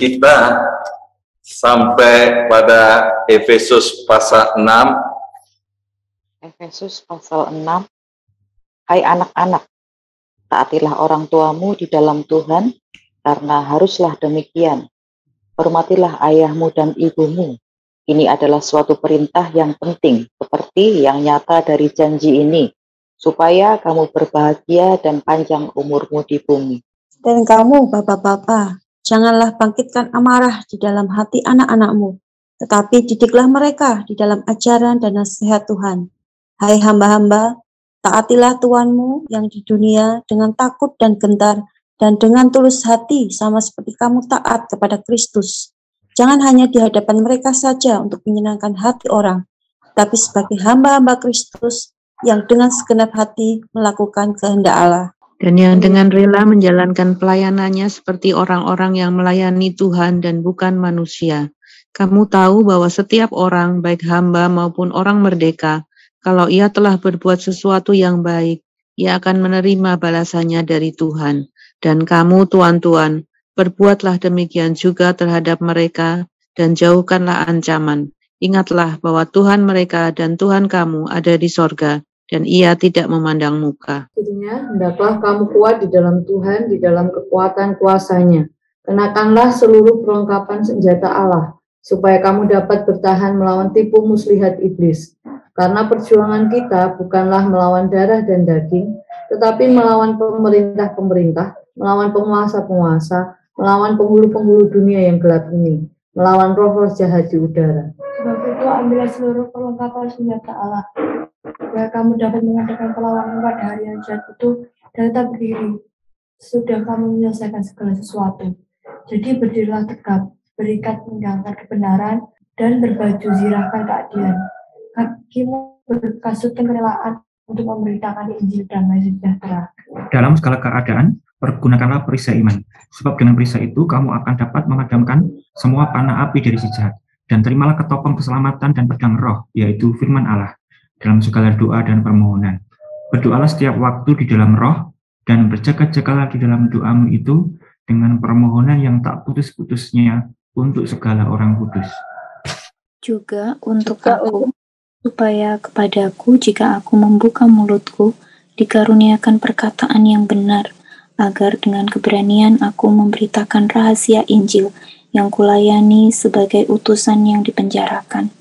kita sampai pada Efesus pasal 6. Efesus pasal 6. Hai anak-anak, taatilah orang tuamu di dalam Tuhan, karena haruslah demikian. Hormatilah ayahmu dan ibumu. Ini adalah suatu perintah yang penting, seperti yang nyata dari janji ini, supaya kamu berbahagia dan panjang umurmu di bumi. Dan kamu, bapak-bapak, janganlah bangkitkan amarah di dalam hati anak-anakmu, tetapi didiklah mereka di dalam ajaran dan nasihat Tuhan. Hai hamba-hamba, taatilah Tuanmu yang di dunia dengan takut dan gentar, dan dengan tulus hati sama seperti kamu taat kepada Kristus. Jangan hanya di hadapan mereka saja untuk menyenangkan hati orang, tapi sebagai hamba-hamba Kristus yang dengan segenap hati melakukan kehendak Allah. Dan yang dengan rela menjalankan pelayanannya seperti orang-orang yang melayani Tuhan dan bukan manusia. Kamu tahu bahwa setiap orang, baik hamba maupun orang merdeka, kalau ia telah berbuat sesuatu yang baik, ia akan menerima balasannya dari Tuhan. Dan kamu, tuan-tuan, berbuatlah demikian juga terhadap mereka, dan jauhkanlah ancaman. Ingatlah bahwa Tuhan mereka dan Tuhan kamu ada di sorga, dan ia tidak memandang muka. Akhirnya, hendaklah kamu kuat di dalam Tuhan, di dalam kekuatan kuasa-Nya. Kenakanlah seluruh perlengkapan senjata Allah, supaya kamu dapat bertahan melawan tipu muslihat iblis. Karena perjuangan kita bukanlah melawan darah dan daging, tetapi melawan pemerintah-pemerintah, melawan penguasa-penguasa, melawan penghulu-penghulu dunia yang gelap ini, melawan roh-roh jahat di udara. Sebab itu ambillah seluruh perlengkapan senjata Allah, supaya kamu dapat mengadakan perlawanan pada hari yang jahat itu dan tetap berdiri. Sudah kamu menyelesaikan segala sesuatu. Jadi berdirilah tegap, berikat menegakkan kebenaran, dan berbaju zirahkan keadilan. Kakimu berkasutkan kerelaan untuk memberitakan Injil damai sejahtera. Dalam segala keadaan, pergunakanlah perisai iman, sebab dengan perisai itu kamu akan dapat memadamkan semua panah api dari si jahat. Dan terimalah ketopeng keselamatan dan pedang roh, yaitu firman Allah, dalam segala doa dan permohonan. Berdoalah setiap waktu di dalam roh, dan berjaga-jagalah di dalam doamu itu dengan permohonan yang tak putus-putusnya untuk segala orang kudus. Juga untuk aku, supaya kepadaku jika aku membuka mulutku, dikaruniakan perkataan yang benar, agar dengan keberanian aku memberitakan rahasia Injil yang kulayani sebagai utusan yang dipenjarakan.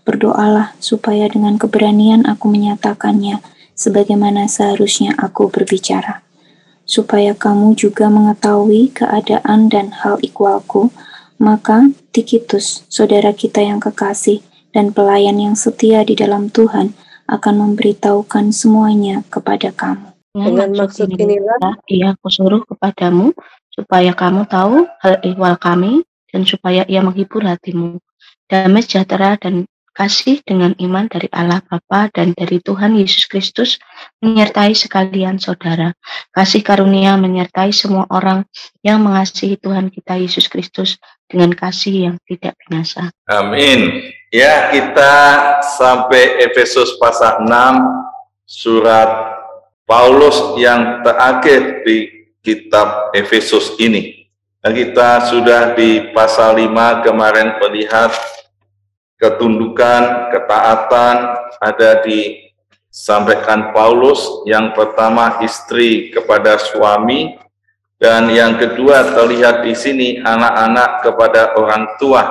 Berdoalah supaya dengan keberanian aku menyatakannya, sebagaimana seharusnya aku berbicara. Supaya kamu juga mengetahui keadaan dan hal ikhwalku, maka Tikitus, saudara kita yang kekasih, dan pelayan yang setia di dalam Tuhan, akan memberitahukan semuanya kepada kamu. Dengan maksud inilah ia kusuruh kepadamu, supaya kamu tahu hal ihwal kami, dan supaya ia menghibur hatimu. Damai sejahtera dan kasih dengan iman dari Allah Bapa dan dari Tuhan Yesus Kristus menyertai sekalian saudara. Kasih karunia menyertai semua orang yang mengasihi Tuhan kita Yesus Kristus dengan kasih yang tidak binasa. Amin. Ya, kita sampai Efesus pasal 6, surat Paulus yang terakhir di kitab Efesus ini. Dan kita sudah di pasal 5 kemarin melihat ketundukan, ketaatan ada disampaikan Paulus. Yang pertama istri kepada suami, dan yang kedua terlihat di sini anak-anak kepada orang tua.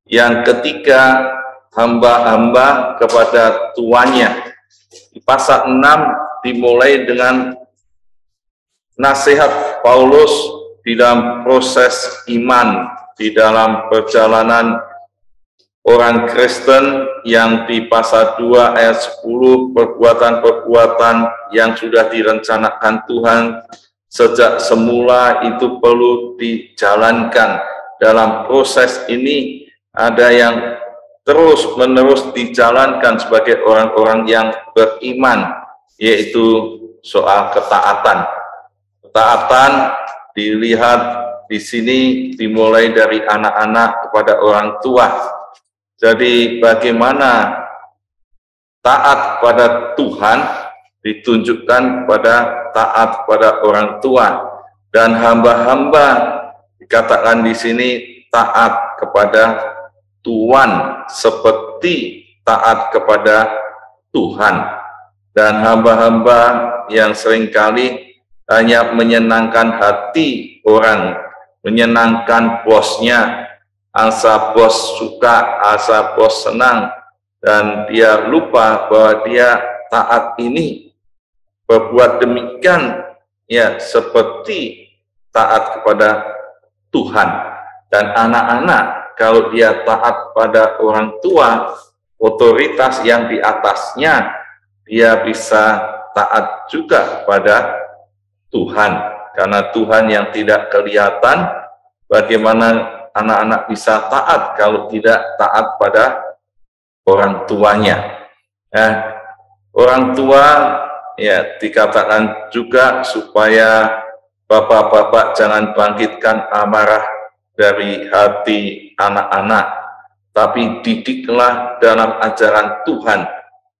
Yang ketiga hamba-hamba kepada tuannya. Di pasal 6 dimulai dengan nasihat Paulus di dalam proses iman, di dalam perjalanan orang Kristen, yang di pasal 2 ayat 10, perbuatan-perbuatan yang sudah direncanakan Tuhan sejak semula itu perlu dijalankan. Dalam proses ini ada yang terus-menerus dijalankan sebagai orang-orang yang beriman, yaitu soal ketaatan. Ketaatan dilihat di sini dimulai dari anak-anak kepada orang tua. Jadi bagaimana taat pada Tuhan ditunjukkan pada taat pada orang tua, dan hamba-hamba dikatakan di sini taat kepada Tuhan seperti taat kepada Tuhan. Dan hamba-hamba yang seringkali hanya menyenangkan hati orang, menyenangkan bosnya, asa bos suka, asa bos senang, dan dia lupa bahwa dia taat ini berbuat demikian ya seperti taat kepada Tuhan. Dan anak-anak kalau dia taat pada orang tua, otoritas yang di atasnya, dia bisa taat juga pada Tuhan. Karena Tuhan yang tidak kelihatan, bagaimana anak-anak bisa taat kalau tidak taat pada orang tuanya. Nah, orang tua ya dikatakan juga supaya bapak-bapak jangan bangkitkan amarah dari hati anak-anak, tapi didiklah dalam ajaran Tuhan.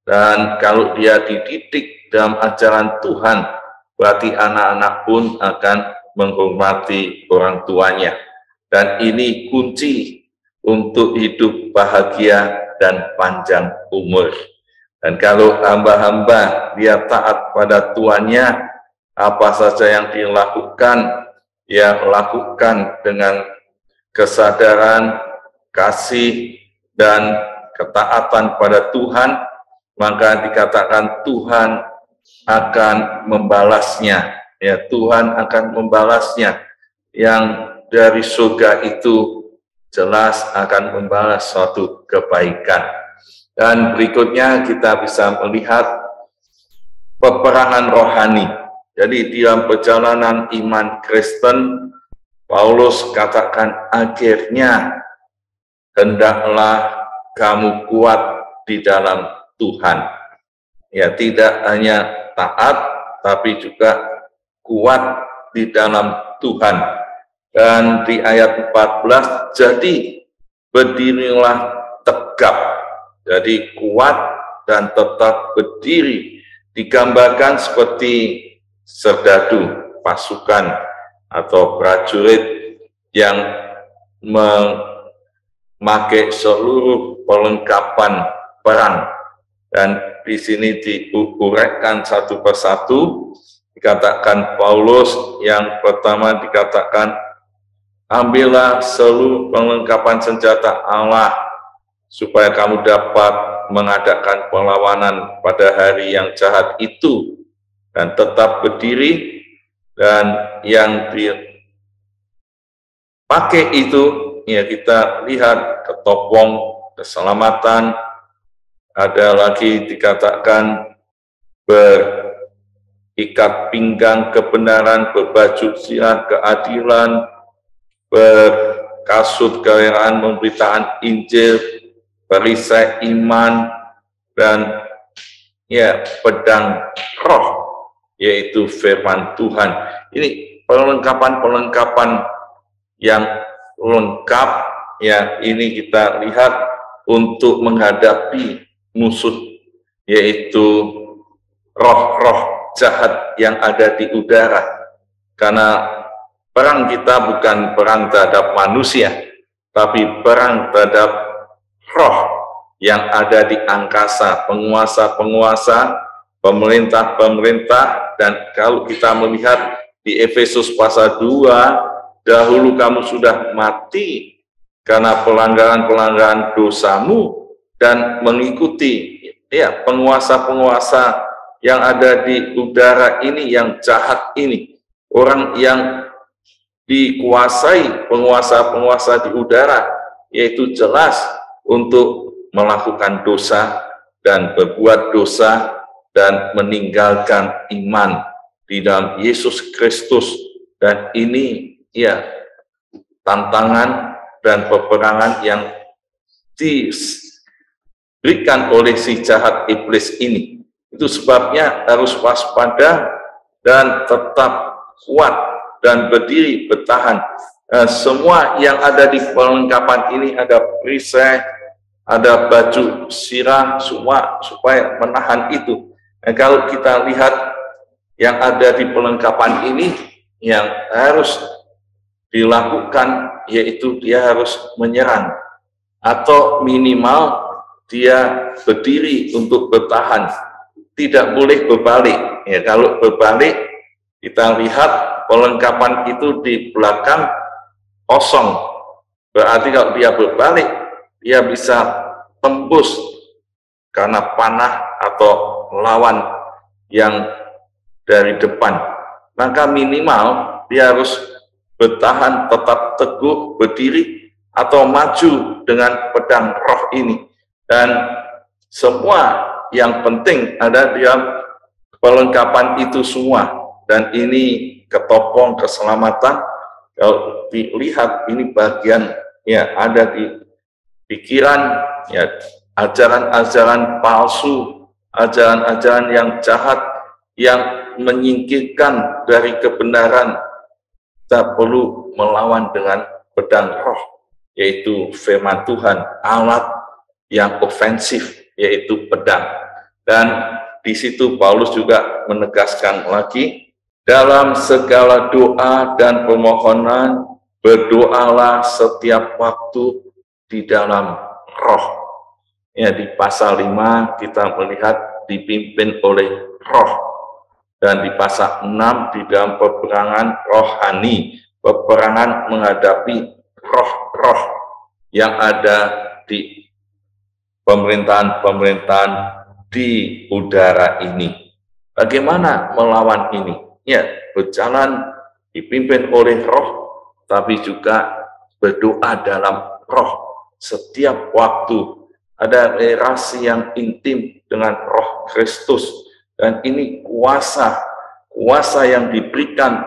Dan kalau dia dididik dalam ajaran Tuhan, berarti anak-anak pun akan menghormati orang tuanya. Dan ini kunci untuk hidup bahagia dan panjang umur. Dan kalau hamba-hamba dia taat pada tuannya, apa saja yang dilakukan, dia lakukan dengan kesadaran, kasih, dan ketaatan pada Tuhan, maka dikatakan Tuhan akan membalasnya. Ya, Tuhan akan membalasnya. Yang dari surga itu jelas akan membalas suatu kebaikan. Dan berikutnya kita bisa melihat peperangan rohani. Jadi dalam perjalanan iman Kristen, Paulus katakan akhirnya hendaklah kamu kuat di dalam Tuhan. Ya, tidak hanya taat, tapi juga kuat di dalam Tuhan. Dan di ayat 14, jadi berdirilah tegap. Jadi kuat dan tetap berdiri. Digambarkan seperti serdadu, pasukan atau prajurit yang memakai seluruh perlengkapan perang. Dan di sini diuraikan satu persatu. Dikatakan Paulus yang pertama dikatakan, ambillah seluruh perlengkapan senjata Allah supaya kamu dapat mengadakan perlawanan pada hari yang jahat itu dan tetap berdiri. Dan yang dipakai itu ya kita lihat ketopong keselamatan, ada lagi dikatakan berikat pinggang kebenaran, berbaju jihad keadilan, berkasut kerelaan pemberitaan Injil, perisai iman, dan ya pedang roh, yaitu firman Tuhan. Ini perlengkapan-perlengkapan yang lengkap ya, ini kita lihat untuk menghadapi musuh, yaitu roh-roh jahat yang ada di udara. Karena perang kita bukan perang terhadap manusia, tapi perang terhadap roh yang ada di angkasa, penguasa-penguasa, pemerintah-pemerintah. Dan kalau kita melihat di Efesus pasal 2, dahulu kamu sudah mati karena pelanggaran-pelanggaran dosamu dan mengikuti ya penguasa-penguasa yang ada di udara ini, yang jahat ini. Orang yang dikuasai penguasa-penguasa di udara, yaitu jelas untuk melakukan dosa dan berbuat dosa dan meninggalkan iman di dalam Yesus Kristus. Dan ini ya tantangan dan peperangan yang diberikan oleh si jahat iblis ini. Itu sebabnya harus waspada dan tetap kuat dan berdiri bertahan. Semua yang ada di perlengkapan ini, ada perisai, ada baju sirah, semua supaya menahan itu. Kalau kita lihat yang ada di perlengkapan ini, yang harus dilakukan, yaitu dia harus menyerang, atau minimal dia berdiri untuk bertahan, tidak boleh berbalik. Ya, kalau berbalik, kita lihat perlengkapan itu di belakang kosong, berarti kalau dia berbalik, dia bisa tembus karena panah atau lawan yang dari depan. Maka minimal dia harus bertahan, tetap teguh, berdiri, atau maju dengan pedang roh ini. Dan semua yang penting ada di dalam perlengkapan itu semua. Dan ini ketopong keselamatan. Kalau dilihat ini bagian ya ada di pikiran, ya ajaran-ajaran palsu, ajaran-ajaran yang jahat, yang menyingkirkan dari kebenaran. Kita perlu melawan dengan pedang roh, yaitu firman Tuhan, alat yang ofensif, yaitu pedang. Dan di situ Paulus juga menegaskan lagi, dalam segala doa dan permohonan, berdoalah setiap waktu di dalam roh. Ya, di pasal 5 kita melihat dipimpin oleh roh. Dan di pasal 6 di dalam peperangan rohani, peperangan menghadapi roh-roh yang ada di pemerintahan-pemerintahan di udara ini. Bagaimana melawan ini? Ya, berjalan dipimpin oleh roh, tapi juga berdoa dalam roh setiap waktu. Ada relasi yang intim dengan roh Kristus, dan ini kuasa yang diberikan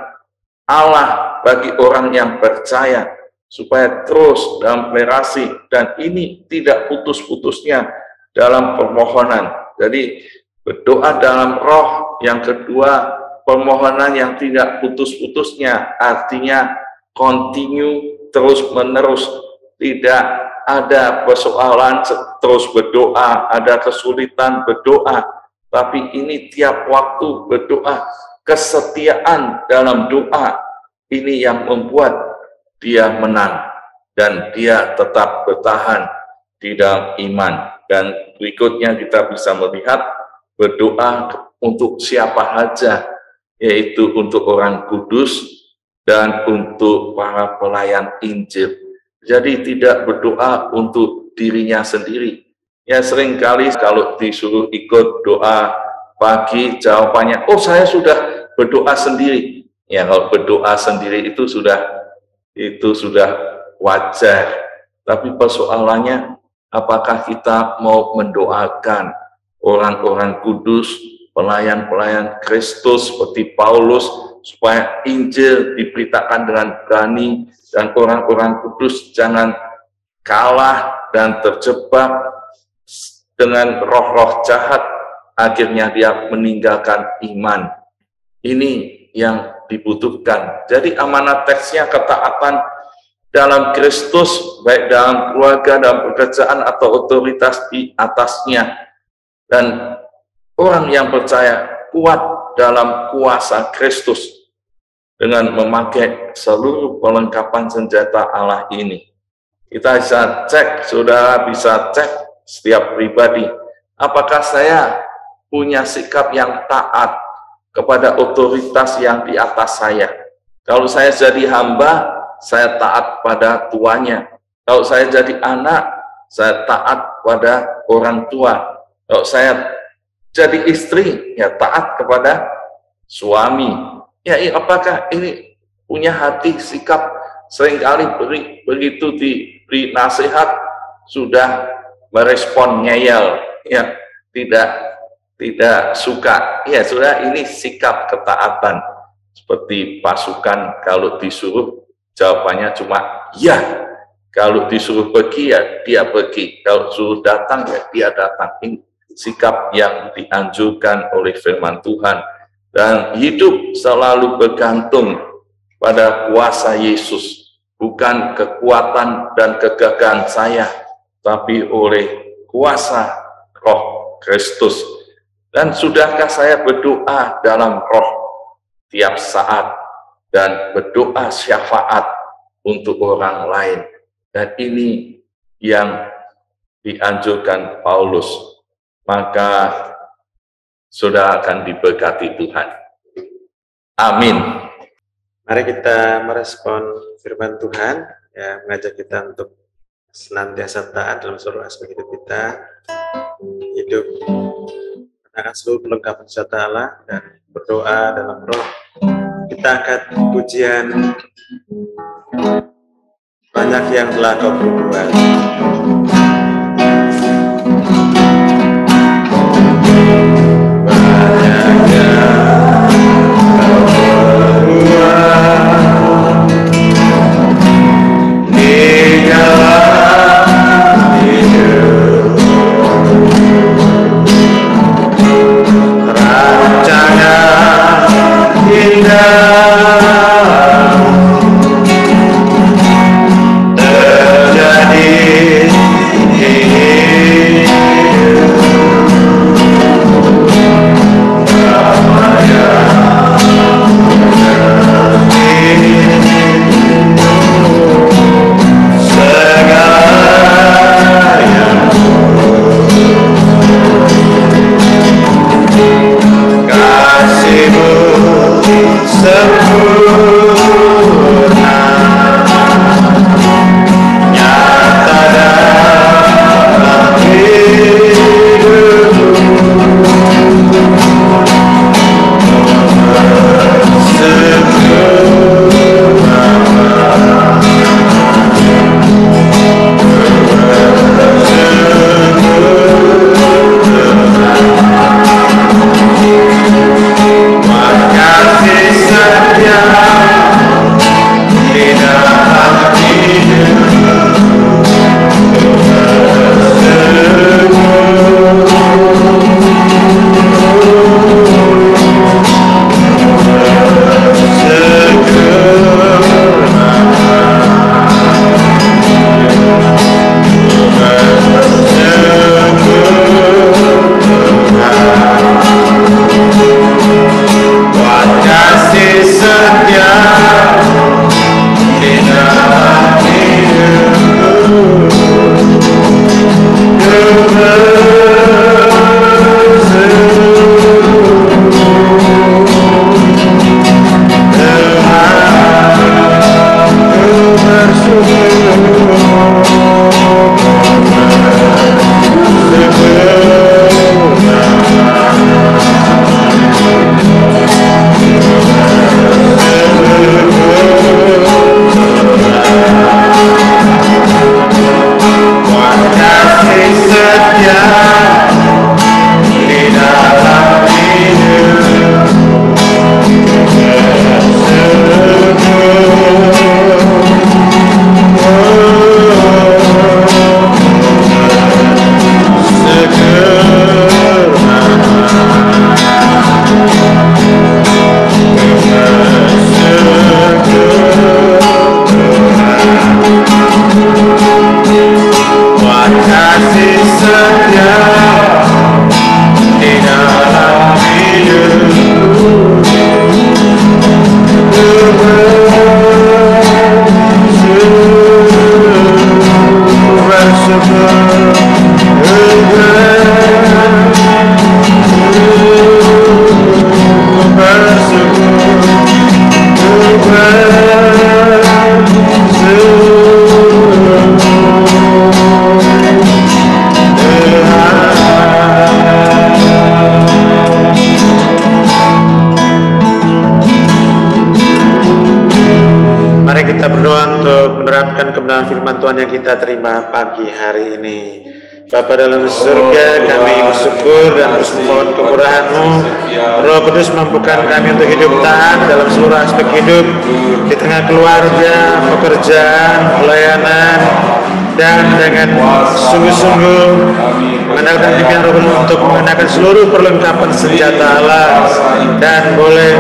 Allah bagi orang yang percaya, supaya terus dalam relasi, dan ini tidak putus-putusnya dalam permohonan. Jadi berdoa dalam roh, yang kedua permohonan yang tidak putus-putusnya, artinya continue, terus-menerus, tidak ada persoalan terus berdoa, ada kesulitan berdoa, tapi ini tiap waktu berdoa, kesetiaan dalam doa, ini yang membuat dia menang, dan dia tetap bertahan di dalam iman. Dan berikutnya kita bisa melihat berdoa untuk siapa saja, yaitu untuk orang kudus dan untuk para pelayan Injil. Jadi tidak berdoa untuk dirinya sendiri. Ya, seringkali kalau disuruh ikut doa pagi, jawabannya, oh saya sudah berdoa sendiri. Ya, kalau berdoa sendiri itu sudah wajar. Tapi persoalannya, apakah kita mau mendoakan orang-orang kudus, pelayan-pelayan Kristus seperti Paulus, supaya Injil diberitakan dengan berani, dan orang-orang kudus jangan kalah dan terjebak dengan roh-roh jahat, akhirnya dia meninggalkan iman. Ini yang dibutuhkan. Jadi amanat teksnya ketaatan dalam Kristus, baik dalam keluarga, dalam pekerjaan, atau otoritas di atasnya. Dan orang yang percaya kuat dalam kuasa Kristus dengan memakai seluruh perlengkapan senjata Allah ini. Kita bisa cek, saudara bisa cek setiap pribadi, apakah saya punya sikap yang taat kepada otoritas yang di atas saya. Kalau saya jadi hamba, saya taat pada tuanya. Kalau saya jadi anak, saya taat pada orang tua. Kalau saya jadi istri, ya taat kepada suami. Ya, apakah ini punya hati, sikap? Seringkali begitu diberi nasihat, sudah merespon ngeyel, ya tidak suka. Ya, sudah, ini sikap ketaatan. Seperti pasukan, kalau disuruh jawabannya cuma ya. Kalau disuruh pergi, ya dia pergi. Kalau suruh datang, ya dia datang. Ini sikap yang dianjurkan oleh firman Tuhan. Dan hidup selalu bergantung pada kuasa Yesus, bukan kekuatan dan kegagahan saya, tapi oleh kuasa roh Kristus. Dan sudahkah saya berdoa dalam roh tiap saat, dan berdoa syafaat untuk orang lain. Dan ini yang dianjurkan Paulus. Maka saudara akan diberkati Tuhan. Amin. Mari kita merespon firman Tuhan, ya, mengajak kita untuk senantiasa taat dalam seluruh aspek hidup kita, hidup dengan seluruh perlengkapan senjata Allah, dan berdoa dalam roh. Kita angkat pujian banyak yang telah kau perbuat. Tuhan yang kita terima pagi hari ini. Bapa dalam surga, kami bersyukur dan terus memohon kemurahan-Mu. Roh Kudus mampukan kami untuk hidup taat dalam seluruh aspek hidup, di tengah keluarga, pekerjaan, pelayanan, dan dengan sungguh-sungguh mengandalkan pikiran Roh Kudus untuk mengenakan seluruh perlengkapan senjata Allah, dan boleh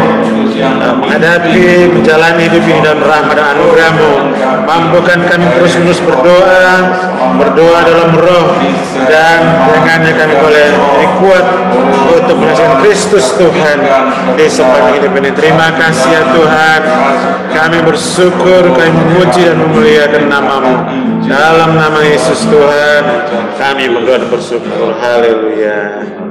menghadapi, menjalani hidup ini dalam rahmat dan anugerah-Mu. Mampukan kami terus-menerus berdoa dalam roh, dan dengannya kami boleh kuat untuk menyaksikan Kristus Tuhan di sepanjang hidup ini. Terima kasih ya Tuhan, kami bersyukur, kami memuji dan memuliakan nama-Mu. Dalam nama Yesus Tuhan kami berdoa dan bersyukur. Haleluya.